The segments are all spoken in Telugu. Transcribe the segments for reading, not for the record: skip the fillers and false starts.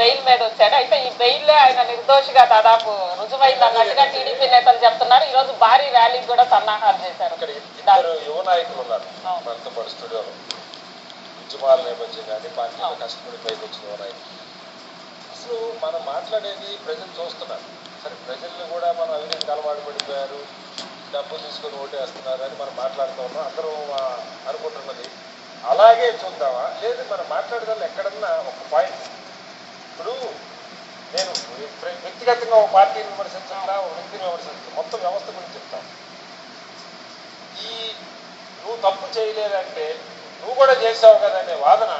బెయిల్ మీద వచ్చాడు. అయితే ఈ బెయిల్లే ఆయన నిర్దోషిగా దాదాపు రుజువైంది అన్నట్టుగా టీడీపీ నేతలు చెప్తున్నారు. ఈ రోజు భారీ ర్యాలీకి కూడా సన్నాహాలు చేశారు. యువ నాయకులు ఉన్నారు మనతో పాటు స్టూడియోలో, ఉద్యమాల నేపథ్యం కానీ పార్టీలో కష్టపడి పైకి వచ్చిన యువ నాయకులు. అసలు మనం మాట్లాడేది ప్రజలు చూస్తున్నారు. సరే, ప్రజల్ని కూడా మనం అవినీతికి అలవాటు పడిపోయారు, డబ్బు తీసుకొని ఓటేస్తున్నారు అని మనం మాట్లాడుతూ ఉన్నాం. అందరూ అనుకుంటున్నది అలాగే చూద్దామా, లేదు మనం మాట్లాడదాం ఎక్కడన్నా ఒక పాయింట్. ఇప్పుడు నేను వ్యక్తిగతంగా ఒక పార్టీని విమర్శించకుండా ఒక వ్యక్తిని విమర్శించడం, మొత్తం వ్యవస్థ గురించి చెప్తాను. నువ్వు తప్పు చేయలేదంటే నువ్వు కూడా చేసావు కదా అనే వాదన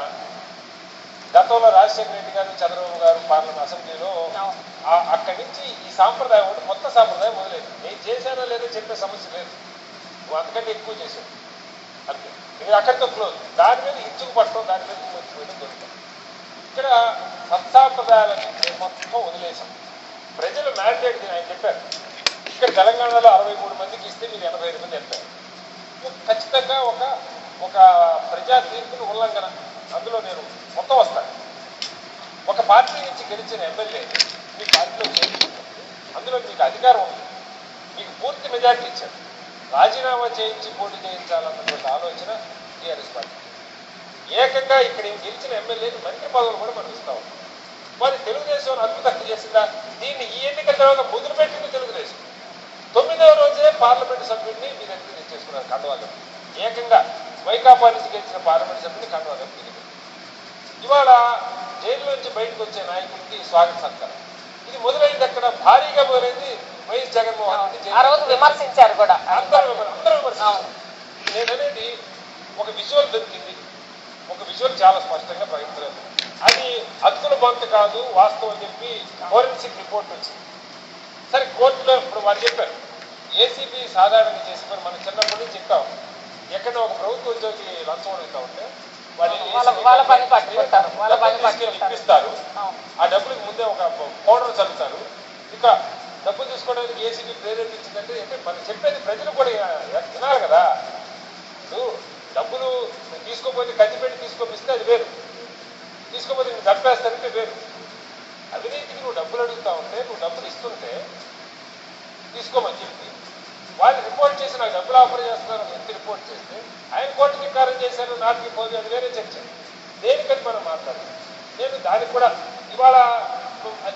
గతంలో రాజశేఖర రెడ్డి గారు, చంద్రబాబు గారు పార్లమెంట్ అసెంబ్లీలో అక్కడి నుంచి ఈ సాంప్రదాయం ఒకటి కొత్త సాంప్రదాయం మొదలైంది. నేను చేశానో లేదో చెప్పే సమస్య లేదు, నువ్వు అంతకంటే ఎక్కువ చేశావు అంతే, నేను అక్కడితో క్లోజ్. దాని మీద ఇచ్చుకు పట్టడం, దాని మీద వేయడం దొరుకుతాం. ఇక్కడ సత్సాంప్రదాయాలన్నీ మొత్తం వదిలేశాం. ప్రజలు మ్యాండేట్ ఆయన చెప్పారు, ఇక్కడ తెలంగాణలో 63 మందికి ఇస్తే మీరు 85 మంది చెప్పారు. ఖచ్చితంగా ఒక ప్రజా తీర్పుని ఉల్లంఘన, అందులో నేను మొత్తం వస్తాను. ఒక పార్టీ నుంచి గెలిచిన ఎమ్మెల్యేని మీ పార్టీలో చేర్చుకుంటారు, అందులో మీకు అధికారం ఉంది, మీకు పూర్తి మెజార్టీ ఇచ్చారు, రాజీనామా చేయించి పోటీ చేయించాలన్నటువంటి ఆలోచన టీఆర్ఎస్ పార్టీ. ఏకంగా ఇక్కడ గెలిచిన ఎమ్మెల్యేని మంత్రి పదవులు కూడా మనం ఇస్తా ఉన్నాం. మరి తెలుగుదేశం అద్భుతంగా చేసిందా? దీన్ని ఈ ఎన్నికల తర్వాత మొదలుపెట్టింది తెలుగుదేశం. 9వ రోజే పార్లమెంటు సభ్యుడిని మీ దగ్గర తెచ్చేసుకున్నారు కండవాగం. ఏకంగా వైకాపా నుంచి గెలిచిన పార్లమెంటు సభ్యుడిని కండవాగం తిరిగి. ఇవాళ జైలు నుంచి బయటకు వచ్చే నాయకుడికి స్వాగత సత్కారం. ఇది మొదలైంది అక్కడ, భారీగా మొదలైంది వైఎస్ జగన్మోహన్ రెడ్డి విమర్శించారు కూడా, అందరూ విమర్శించారు. నేననేది ఒక విజువల్ దొరికింది, ఒక విజువల్ చాలా స్పష్టంగా ప్రకటించలేదు. అది హక్కుల బంతు కాదు, వాస్తవం చెప్పి ఫోరెన్సిక్ రిపోర్ట్ వచ్చింది. సరే, కోర్టులో ఇప్పుడు వాళ్ళు చెప్పారు ఏసీబీ సాధారణంగా చేసి, మనం చిన్నప్పటి నుంచి చెప్తాం, ఎక్కడ ఒక ప్రభుత్వ ఉద్యోగి లంచం అడుగుతా ఉంటే వాళ్ళు ఇప్పిస్తారు, ఆ డబ్బులకు ముందే ఒక పౌడర్ చల్లుతారు. ఇక డబ్బులు తీసుకోవడానికి ఏసీబీ ప్రేరేపించిందంటే మనం చెప్పేది ప్రజలు కూడా వినాలి కదా. ఇప్పుడు డబ్బులు తీసుకోపోతే కత్తి పెట్టి తీసుకోపిస్తే అది వేరు, తీసుకోపోతే నువ్వు చంపేస్తానంటే వేరు. అవినీతికి నువ్వు డబ్బులు అడుగుతా ఉంటే, నువ్వు డబ్బులు ఇస్తుంటే తీసుకోమని చెప్పి వాళ్ళు రిపోర్ట్ చేసి నాకు డబ్బులు ఆఫర్ చేస్తున్నారు వ్యక్తి రిపోర్ట్ చేస్తే ఆయన కోర్టు ధిక్కారం చేశారు, నాటికి పోదు, అది వేరే చర్చ. దేనికని మనం మాట్లాడాలి. నేను దానికి కూడా ఇవాళ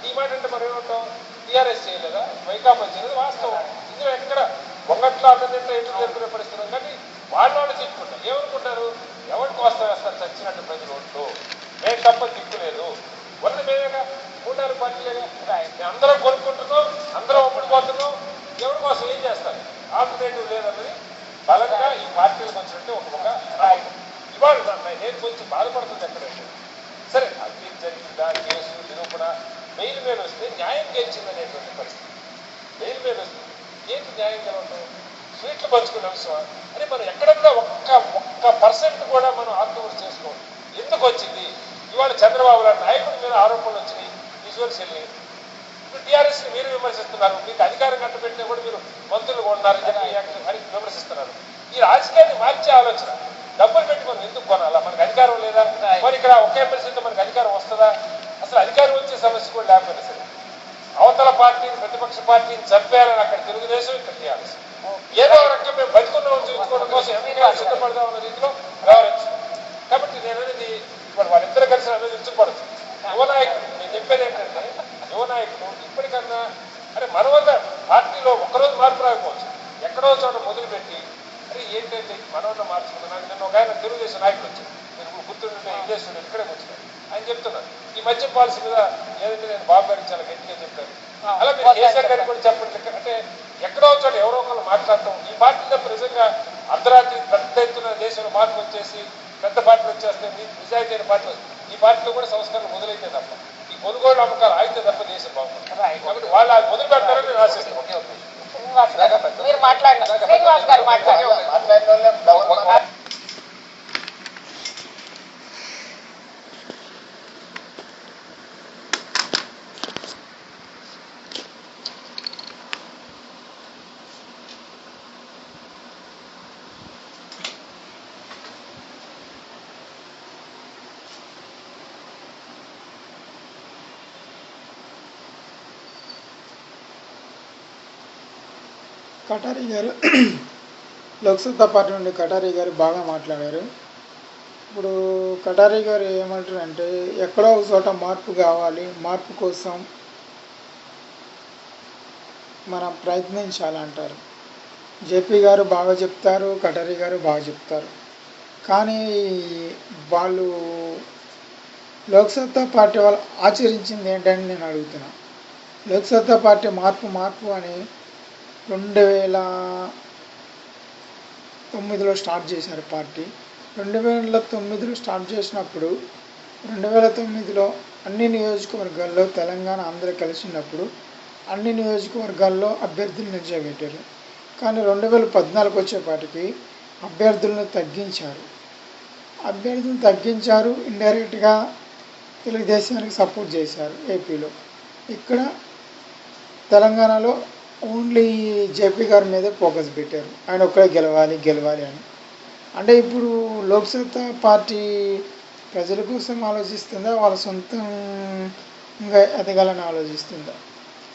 ఈ మాట అంటే మరి ఏమంటాం, టీఆర్ఎస్ చేయలేదా, వైకాపా చేయలేదు, వాస్తవం. ఇందులో ఎక్కడ ఒంగట్లో అన్నదంటే ఎటు జరుపుకునే పరిస్థితి. కానీ వాళ్ళు చెప్పుకుంటారు, ఏమనుకుంటారు, ఎవరికి వస్తా వేస్తారు చచ్చినట్టు ప్రజలు ఓట్లు, మేము తప్ప దిక్కులేదు, ఉన్నది మేమేగా, 3 పార్టీలేగా, అందరం కొనుక్కుంటున్నాం, అందరం ఒప్పుడిపోతున్నాం, ఎవరి కోసం ఏం చేస్తారు, ఆల్టర్నేటివ్ లేదన్నది బలంగా ఈ పార్టీలకు వచ్చినట్టు ఒక ఇవాళ నేను కొంచెం బాధపడుతుంది ఎక్కడంటే, సరే అవినీతి జరిగిందా, కేసు నిరూపణ, బెయిల్ మీద వస్తే న్యాయం గెలిచిందనేటువంటి పరిస్థితి. బెయిల్ మీద వస్తుంది ఏంటి న్యాయం గెలవటం, స్వీట్లు పంచుకునే అంశం అని మనం ఎక్కడన్నా ఒక్క % కూడా మనం ఆత్మహత్య చేసుకోవాలి. ఎందుకు వచ్చింది? ఇవాళ చంద్రబాబు నాయుడు నాయకుడి మీద ఆరోపణలు వచ్చినాయి, విజువల్స్ వెళ్ళి. ఇప్పుడు టీఆర్ఎస్ని మీరు విమర్శిస్తున్నారు, మీకు అధికారం కట్టబెట్టినా కూడా మీరు మంత్రులు కొన్నారు అని విమర్శిస్తున్నారు. ఈ రాజకీయాన్ని మార్చే ఆలోచన, డబ్బులు పెట్టి మనం ఎందుకు కొనాలా, మనకు అధికారం లేదా, మరి ఇక్కడ ఒకే పరిస్థితితో మనకు అధికారం వస్తుందా? అసలు అధికారం వచ్చే సమస్య కూడా లేకపోయినా సరే అవతల పార్టీని, ప్రతిపక్ష పార్టీని చంపేయాలని అక్కడ తెలుగుదేశం, ఇక్కడ టీఆర్ఎస్ ఏదో రకంగా మేము బతుకున్నాం చూసుకోవడం కోసం ఎంతగా సిద్ధపడదాం అన్న రీతిలో వ్యవహరించు. కాబట్టి నేను అనేది ఇప్పుడు వాళ్ళిద్దరు కలిసి అనేది ఇచ్చకూడదు. యువ నాయకులు నేను చెప్పేది ఏంటంటే, యువ నాయకులు ఇప్పటికన్నా అరే మన వల్ల పార్టీలో ఒక్కరోజు మార్పు రాకపోవచ్చు, ఎక్కడో చోట మొదలుపెట్టి అరే ఏంటంటే మన వల్ల మార్చుకున్నాను. నాకు నిన్న ఒక ఆయన తెలుగుదేశం నాయకులు వచ్చారు, మీరు గుర్తుండే విదేశంలో ఇక్కడే వచ్చినారు, ఆయన చెప్తున్నారు ఈ మధ్య పాలసీ మీద ఏదైతే నేను బాబు గారికి చాలా గట్టిగా చెప్పాను, అలా మీరు కేసీఆర్ గారికి కూడా చెప్పండి. అంటే ఎక్కడో చోట ఎవరో ఒకళ్ళు మాట్లాడతాం. ఈ పార్టీ తప్ప నిజంగా అర్ధరాత్రి పెద్ద ఎత్తున దేశంలో మార్పు వచ్చేసి పెద్ద పార్టీలు వచ్చేస్తే నిజాయితీ అయిన పార్టీలు, ఈ పార్టీలో కూడా సంస్కరణలు మొదలైతే తప్ప, ఈ కొనుగోలు అమ్మకాలు అయితే తప్ప దేశం బాగుంటుంది. కాబట్టి వాళ్ళు అది మొదలు పెడతారని నేను ఆశిస్తాను. మీరు మాట్లాడిన శ్రీనివాస్ గారు మాట్లాడారు. కటారి గారు లోక్సత్తా పార్టీ నుండి కటారి గారు బాగా మాట్లాడారు. ఇప్పుడు కటారి గారు ఏమంటారు అంటే, ఎక్కడో ఒక చోట మార్పు కావాలి, మార్పు కోసం మనం ప్రయత్నించాలంటారు. జేపీ గారు బాగా చెప్తారు, కటారి గారు బాగా చెప్తారు. కానీ వాళ్ళు లోక్సత్తా పార్టీ వాళ్ళు ఆచరించింది ఏంటని నేను అడుగుతున్నా. లోక్సత్తా పార్టీ మార్పు అని 2009లో స్టార్ట్ చేశారు పార్టీ. 2009లో స్టార్ట్ చేసినప్పుడు 2009లో అన్ని నియోజకవర్గాల్లో తెలంగాణ ఆంధ్ర కలిసినప్పుడు అన్ని నియోజకవర్గాల్లో అభ్యర్థులు నిల్చోబెట్టారు. కానీ 2014 వచ్చేపాటికి అభ్యర్థులను తగ్గించారు. ఇండైరెక్ట్గా తెలుగుదేశానికి సపోర్ట్ చేశారు ఏపీలో. ఇక్కడ తెలంగాణలో ఓన్లీ జేపీ గారి మీదే ఫోకస్ పెట్టారు. ఆయన ఒక్కడే గెలవాలి అని. అంటే ఇప్పుడు లోక్సత్తా పార్టీ ప్రజల కోసం ఆలోచిస్తుందా, వాళ్ళ సొంతంగా ఎదగాలని ఆలోచిస్తుందా?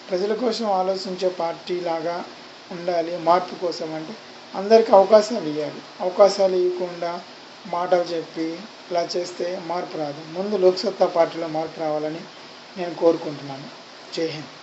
ప్రజల కోసం ఆలోచించే పార్టీ లాగా ఉండాలి. మార్పు కోసం అంటే అందరికీ అవకాశాలు ఇవ్వాలి. అవకాశాలు ఇవ్వకుండా మాటలు చెప్పి ఇలా చేస్తే మార్పు రాదు. ముందు లోక్సత్తా పార్టీలో మార్పు రావాలని నేను కోరుకుంటున్నాను. జై హింద్.